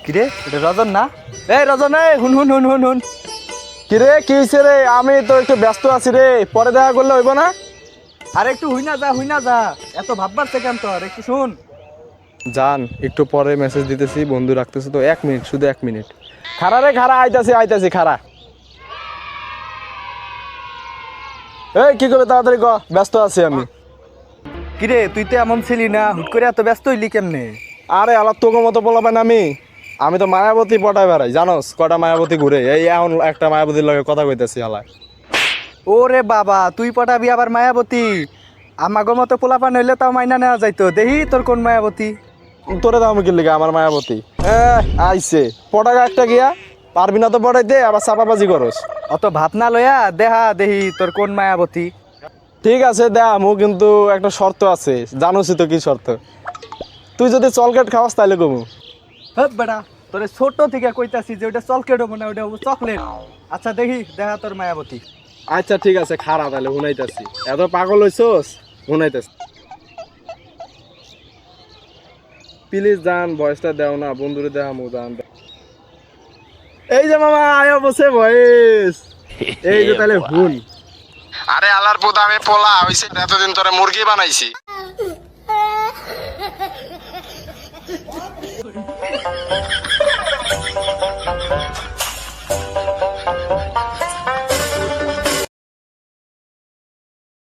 কিরে এটা রজন না? এই রজন, এই হুন হুন হুন হুন হুন। কিরে কি হইছে রে? আমি তো একটু ব্যস্ত আছি রে, পরে দেখা করলে হইব না? আরে একটু হুই না যা, এত ভাববার সেকেন্ড তোর একটু শুন। জান একটু পরে মেসেজ দিতেছি, বন্ধু রাখতেছি তো, 1 মিনিট, শুধু 1 মিনিট। খারা রে খারা, আইতাছি আইতাছি খারা। এই কি করবে, তাড়াতাড়ি ক, ব্যস্ত আছি আমি। কিরে তুই তো এমন ছিলি না, হুট করে এত ব্যস্ত হইলি কেমনে? আরে আলাপ তোকে মতো বলাবেন আমি তো মায়াবতী পটায় বেড়াই, জানোস কটা মায়াবতী ঘুরে, এই এখন একটা মায়াবতীর লগে কথা কইতেছি হালায়। ওরে বাবা, তুই পটাবি আবার মায়াবতী? আমাগো মতো পোলাপান হইলে তাও মাইনা নেওয়া যাইতো। দেহি তোর কোন মায়াবতী। তোরে দাম কি লিগা আমার মায়াবতী? আইছে পটাকা একটা গিয়া, পারবি না তো পটাইতে, আবার চাপাবাজি করস। অত ভাব না লয়া দেহা দেহি তোর কোন মায়াবতী। ঠিক আছে দেখামু, কিন্তু একটা শর্ত আছে, জানোসই তো কি শর্ত। তুই যদি চলকেট খাওয়াস তাইলে কমু। হ্যাঁ বেটা, তোরে ছোট থেকে কইতাছি যে ওটা চকলেট হবো না, ওটা চকলেট। আচ্ছা দেখি দেখা তোর মায়াবতী। আচ্ছা ঠিক আছে, খারাপ তাহলে শুনাইতাছি। এত পাগল হইছস, শুনাইতাছি। প্লিজ জান, ভয়েসটা দেও না, বন্ধুরে দেখামু জান। এই যে মামা আয়া বসে ভয়েস, এই যে তাহলে হুন। আরে আলার পুত, আমি পোলা হইছে, এতদিন তোরে মুরগি বানাইছি।